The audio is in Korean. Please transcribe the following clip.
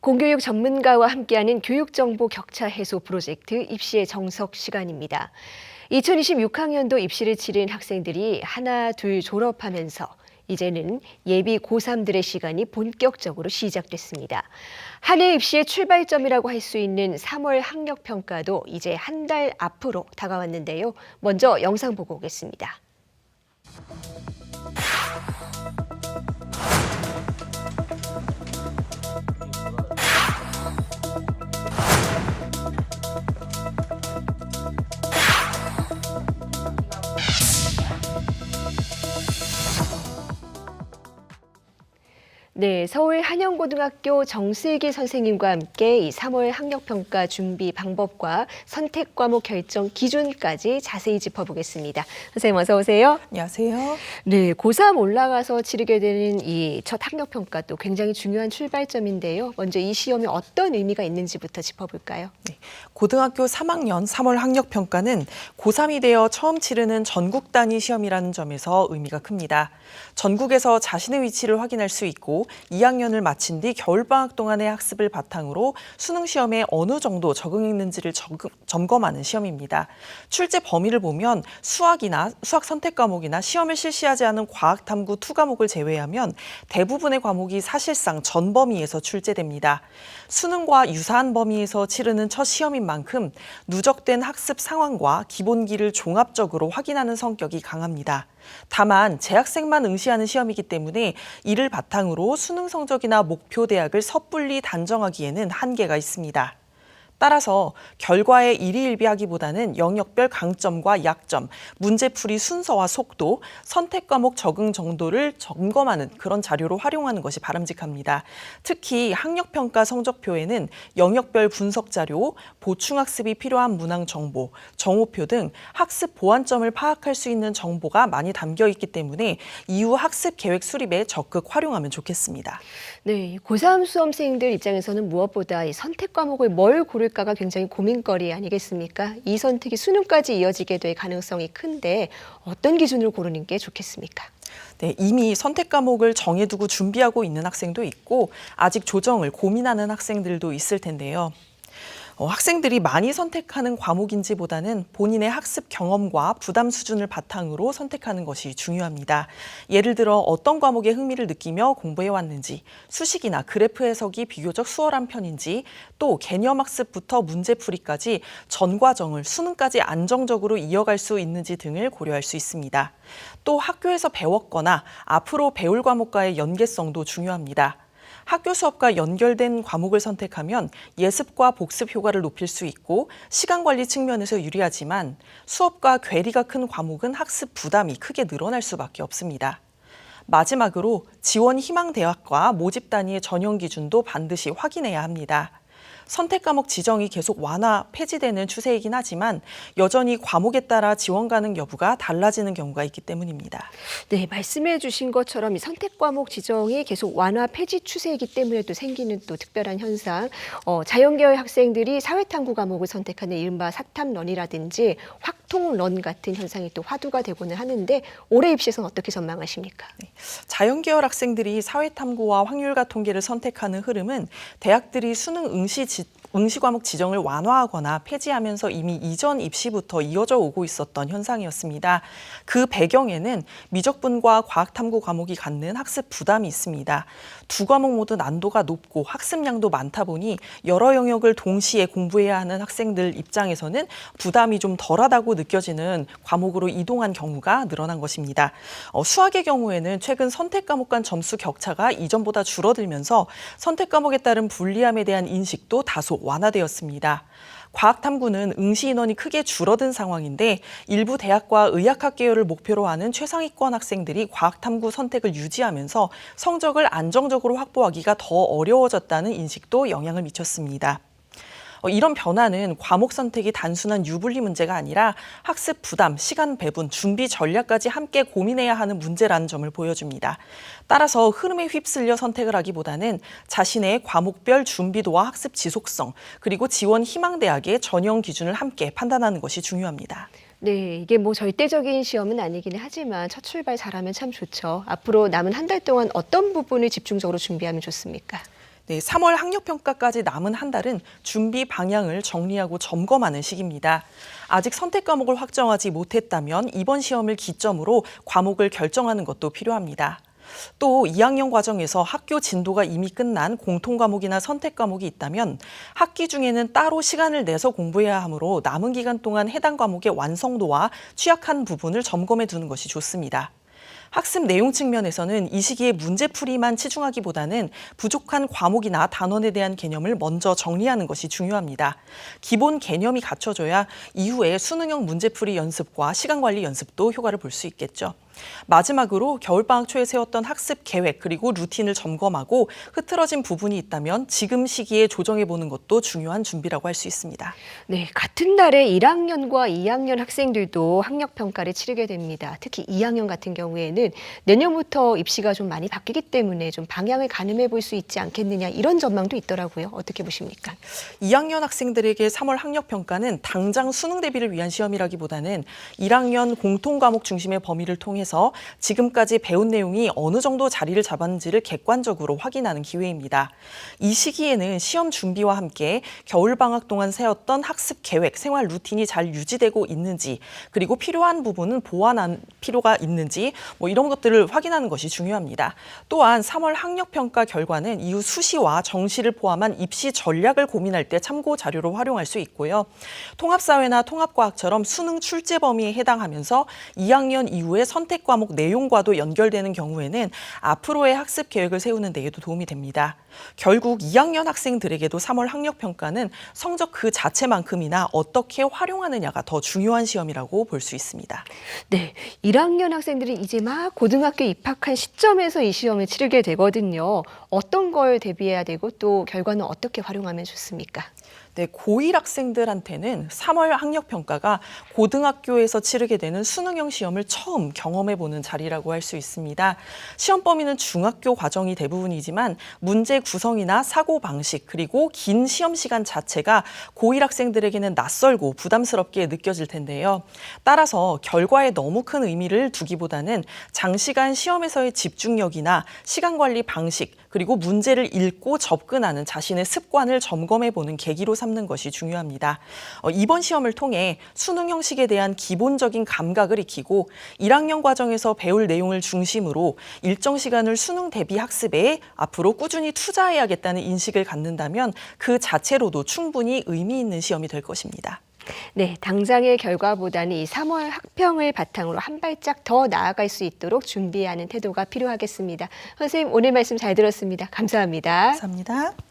공교육 전문가와 함께하는 교육정보 격차 해소 프로젝트 입시의 정석 시간입니다. 2026학년도 입시를 치른 학생들이 하나, 둘 졸업하면서 이제는 예비 고3들의 시간이 본격적으로 시작됐습니다. 한 해 입시의 출발점이라고 할 수 있는 3월 학력평가도 이제 한 달 앞으로 다가왔는데요. 먼저 영상 보고 오겠습니다. 네, 서울 한영고등학교 정슬기 선생님과 함께 이 3월 학력평가 준비 방법과 선택 과목 결정 기준까지 자세히 짚어보겠습니다. 선생님 어서 오세요. 안녕하세요. 네, 고3 올라가서 치르게 되는 이 첫 학력평가 도 굉장히 중요한 출발점인데요. 먼저 이 시험이 어떤 의미가 있는지부터 짚어볼까요? 네, 고등학교 3학년 3월 학력평가는 고3이 되어 처음 치르는 전국 단위 시험이라는 점에서 의미가 큽니다. 전국에서 자신의 위치를 확인할 수 있고 2학년을 마친 뒤 겨울방학 동안의 학습을 바탕으로 수능 시험에 어느 정도 적응했는지를 점검하는 시험입니다. 출제 범위를 보면 수학 선택 과목이나 시험을 실시하지 않은 과학, 탐구, 투 과목을 제외하면 대부분의 과목이 사실상 전 범위에서 출제됩니다. 수능과 유사한 범위에서 치르는 첫 시험인 만큼 누적된 학습 상황과 기본기를 종합적으로 확인하는 성격이 강합니다. 다만 재학생만 응시하는 시험이기 때문에 이를 바탕으로 수능 성적이나 목표 대학을 섣불리 단정하기에는 한계가 있습니다. 따라서 결과에 일희일비하기보다는 영역별 강점과 약점, 문제풀이 순서와 속도, 선택 과목 적응 정도를 점검하는 그런 자료로 활용하는 것이 바람직합니다. 특히 학력평가 성적표에는 영역별 분석 자료, 보충학습이 필요한 문항 정보, 정오표 등 학습 보완점을 파악할 수 있는 정보가 많이 담겨 있기 때문에 이후 학습 계획 수립에 적극 활용하면 좋겠습니다. 네, 고3 수험생들 입장에서는 무엇보다 이 선택 과목을 뭘 고를까가 굉장히 고민거리 아니겠습니까? 이 선택이 수능까지 이어지게 될 가능성이 큰데 어떤 기준으로 고르는 게 좋겠습니까? 네, 이미 선택 과목을 정해두고 준비하고 있는 학생도 있고 아직 조정을 고민하는 학생들도 있을 텐데요. 학생들이 많이 선택하는 과목인지보다는 본인의 학습 경험과 부담 수준을 바탕으로 선택하는 것이 중요합니다. 예를 들어 어떤 과목에 흥미를 느끼며 공부해왔는지, 수식이나 그래프 해석이 비교적 수월한 편인지, 또 개념 학습부터 문제풀이까지 전 과정을 수능까지 안정적으로 이어갈 수 있는지 등을 고려할 수 있습니다. 또 학교에서 배웠거나 앞으로 배울 과목과의 연계성도 중요합니다. 학교 수업과 연결된 과목을 선택하면 예습과 복습 효과를 높일 수 있고 시간 관리 측면에서 유리하지만 수업과 괴리가 큰 과목은 학습 부담이 크게 늘어날 수밖에 없습니다. 마지막으로 지원 희망 대학과 모집 단위의 전형 기준도 반드시 확인해야 합니다. 선택 과목 지정이 계속 폐지되는 추세이긴 하지만 여전히 과목에 따라 지원 가능 여부가 달라지는 경우가 있기 때문입니다. 네, 말씀해 주신 것처럼 이 선택 과목 지정이 계속 폐지 추세이기 때문에 또 생기는 또 특별한 현상, 자연계열 학생들이 사회탐구 과목을 선택하는 이른바 사탐런이라든지 확통런 같은 현상이 또 화두가 되고는 하는데 올해 입시에서는 어떻게 전망하십니까? 네, 자연계열 학생들이 사회탐구와 확률과 통계를 선택하는 흐름은 대학들이 수능 응시 과목 지정을 완화하거나 폐지하면서 이미 이전 입시부터 이어져 오고 있었던 현상이었습니다. 그 배경에는 미적분과 과학탐구 과목이 갖는 학습 부담이 있습니다. 두 과목 모두 난도가 높고 학습량도 많다 보니 여러 영역을 동시에 공부해야 하는 학생들 입장에서는 부담이 좀 덜하다고 느껴지는 과목으로 이동한 경우가 늘어난 것입니다. 수학의 경우에는 최근 선택 과목 간 점수 격차가 이전보다 줄어들면서 선택 과목에 따른 불리함에 대한 인식도 다소 완화되었습니다. 과학탐구는 응시 인원이 크게 줄어든 상황인데 일부 대학과 의학학 계열을 목표로 하는 최상위권 학생들이 과학탐구 선택을 유지하면서 성적을 안정적으로 확보하기가 더 어려워졌다는 인식도 영향을 미쳤습니다. 이런 변화는 과목 선택이 단순한 유불리 문제가 아니라 학습 부담, 시간 배분, 준비 전략까지 함께 고민해야 하는 문제라는 점을 보여줍니다. 따라서 흐름에 휩쓸려 선택을 하기보다는 자신의 과목별 준비도와 학습 지속성, 그리고 지원 희망 대학의 전형 기준을 함께 판단하는 것이 중요합니다. 네, 이게 뭐 절대적인 시험은 아니기는 하지만 첫 출발 잘하면 참 좋죠. 앞으로 남은 한 달 동안 어떤 부분을 집중적으로 준비하면 좋습니까? 네, 3월 학력평가까지 남은 한 달은 준비 방향을 정리하고 점검하는 시기입니다. 아직 선택 과목을 확정하지 못했다면 이번 시험을 기점으로 과목을 결정하는 것도 필요합니다. 또 2학년 과정에서 학교 진도가 이미 끝난 공통 과목이나 선택 과목이 있다면 학기 중에는 따로 시간을 내서 공부해야 하므로 남은 기간 동안 해당 과목의 완성도와 취약한 부분을 점검해 두는 것이 좋습니다. 학습 내용 측면에서는 이 시기에 문제풀이만 치중하기보다는 부족한 과목이나 단원에 대한 개념을 먼저 정리하는 것이 중요합니다. 기본 개념이 갖춰져야 이후에 수능형 문제풀이 연습과 시간관리 연습도 효과를 볼 수 있겠죠. 마지막으로 겨울방학 초에 세웠던 학습 계획 그리고 루틴을 점검하고 흐트러진 부분이 있다면 지금 시기에 조정해보는 것도 중요한 준비라고 할 수 있습니다. 네, 같은 날에 1학년과 2학년 학생들도 학력평가를 치르게 됩니다. 특히 2학년 같은 경우에는 내년부터 입시가 좀 많이 바뀌기 때문에 좀 방향을 가늠해 볼 수 있지 않겠느냐 이런 전망도 있더라고요. 어떻게 보십니까? 2학년 학생들에게 3월 학력평가는 당장 수능 대비를 위한 시험이라기보다는 1학년 공통과목 중심의 범위를 통해서 지금까지 배운 내용이 어느 정도 자리를 잡았는지를 객관적으로 확인하는 기회입니다. 이 시기에는 시험 준비와 함께 겨울방학 동안 세웠던 학습 계획, 생활 루틴이 잘 유지되고 있는지 그리고 필요한 부분은 보완할 필요가 있는지 이런 것들을 확인하는 것이 중요합니다. 또한 3월 학력평가 결과는 이후 수시와 정시를 포함한 입시 전략을 고민할 때 참고 자료로 활용할 수 있고요. 통합사회나 통합과학처럼 수능 출제 범위에 해당하면서 2학년 이후에 선택 과목 내용과도 연결되는 경우에는 앞으로의 학습 계획을 세우는 데에도 도움이 됩니다. 결국 2학년 학생들에게도 3월 학력평가는 성적 그 자체만큼이나 어떻게 활용하느냐가 더 중요한 시험이라고 볼 수 있습니다. 네, 1학년 학생들이 이제 막 고등학교 입학한 시점에서 이 시험을 치르게 되거든요. 어떤 걸 대비해야 되고 또 결과는 어떻게 활용하면 좋습니까? 네, 고1 학생들한테는 3월 학력평가가 고등학교에서 치르게 되는 수능형 시험을 처음 경험해보는 자리라고 할 수 있습니다. 시험 범위는 중학교 과정이 대부분이지만 문제 구성이나 사고 방식 그리고 긴 시험 시간 자체가 고1 학생들에게는 낯설고 부담스럽게 느껴질 텐데요. 따라서 결과에 너무 큰 의미를 두기보다는 장시간 시험에서의 집중력이나 시간 관리 방식 그리고 문제를 읽고 접근하는 자신의 습관을 점검해보는 계기로 삼는 것이 중요합니다. 이번 시험을 통해 수능 형식에 대한 기본적인 감각을 익히고 1학년 과정에서 배울 내용을 중심으로 일정 시간을 수능 대비 학습에 앞으로 꾸준히 투자해야겠다는 인식을 갖는다면 그 자체로도 충분히 의미 있는 시험이 될 것입니다. 네, 당장의 결과보다는 이 3월 학평을 바탕으로 한 발짝 더 나아갈 수 있도록 준비하는 태도가 필요하겠습니다. 선생님, 오늘 말씀 잘 들었습니다. 감사합니다. 감사합니다.